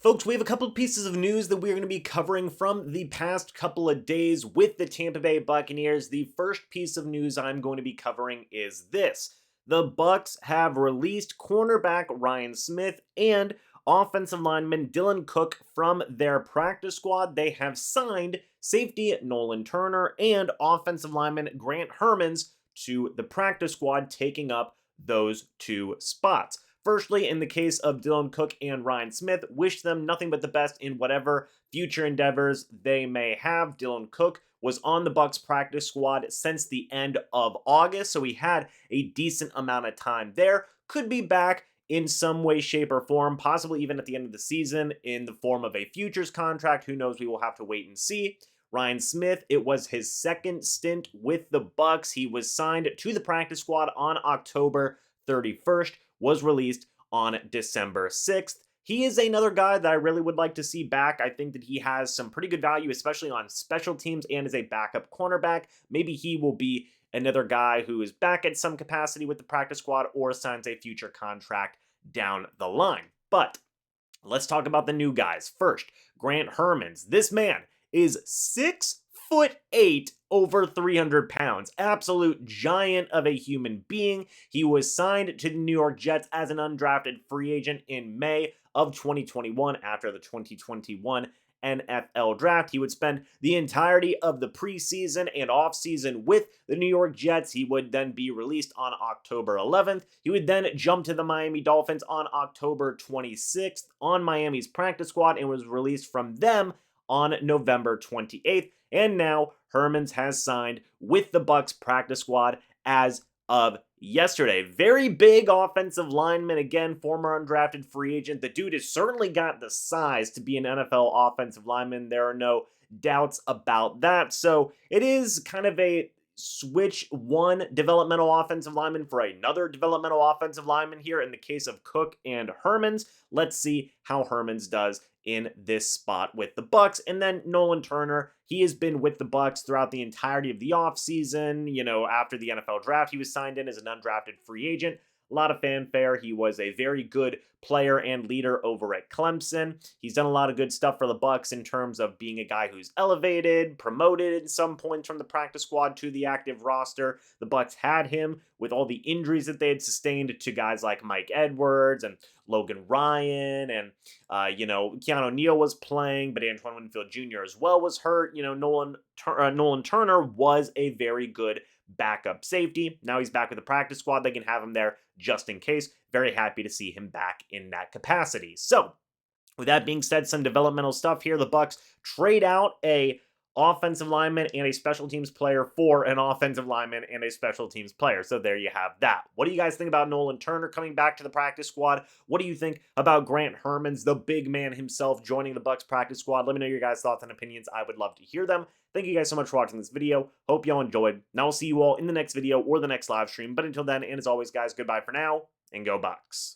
Folks, we have a couple of pieces of news that we're going to be covering from the past couple of days with the Tampa Bay Buccaneers. The first piece of news I'm going to be covering is this. The Bucs have released cornerback Ryan Smith and offensive lineman Dylan Cook from their practice squad. They have signed safety Nolan Turner and offensive lineman Grant Hermans to the practice squad, taking up those two spots. Firstly, in the case of Dylan Cook and Ryan Smith, wish them nothing but the best in whatever future endeavors they may have. Dylan Cook was on the Bucs practice squad since the end of August, so he had a decent amount of time there. Could be back in some way, shape, or form, possibly even at the end of the season in the form of a futures contract. Who knows? We will have to wait and see. Ryan Smith, it was his second stint with the Bucs. He was signed to the practice squad on October 31st, was released on December 6th. He is another guy that I really would like to see back. I think that he has some pretty good value, especially on special teams and as a backup cornerback. Maybe he will be another guy who is back at some capacity with the practice squad or signs a future contract down the line. But let's talk about the new guys. First, Grant Hermans. This man is 6'8", over 300 pounds. Absolute giant of a human being. He was signed to the New York Jets as an undrafted free agent in May of 2021 after the 2021 NFL draft. He would spend the entirety of the preseason and offseason with the New York Jets. He would then be released on October 11th. He would then jump to the Miami Dolphins on October 26th on Miami's practice squad and was released from them on November 28th. And now Hermans has signed with the Bucs practice squad as of yesterday. Very big offensive lineman, again, former undrafted free agent. The dude has certainly got the size to be an NFL offensive lineman. There are no doubts about that. So it is kind of a switch one developmental offensive lineman for another developmental offensive lineman here in the case of Cook and Hermans. Let's see how Hermans does in this spot with the Bucs. And then Nolan Turner, he has been with the Bucs throughout the entirety of the offseason. You know, after the NFL draft, he was signed in as an undrafted free agent. A lot of fanfare. He was a very good player and leader over at Clemson. He's done a lot of good stuff for the Bucs in terms of being a guy who's elevated, promoted at some points from the practice squad to the active roster. The Bucs had him with all the injuries that they had sustained to guys like Mike Edwards and Logan Ryan, and Keanu Neal was playing, but Antoine Winfield Jr. as well was hurt. Nolan Turner was a very good backup safety. Now he's back with the practice squad. They can have him there just in case. Very happy to see him back in that capacity. So, with that being said, some developmental stuff here. The Bucs trade out a offensive lineman and a special teams player for an offensive lineman and a special teams player. So there you have that. What do you guys think about Nolan Turner coming back to the practice squad? What do you think about Grant Hermans, the big man himself, joining the Bucs practice squad? Let me know your guys' thoughts and opinions. I would love to hear them. Thank you guys so much for watching this video. Hope y'all enjoyed. Now I'll see you all in the next video or the next live stream. But until then, and as always, guys, goodbye for now, and go Bucs.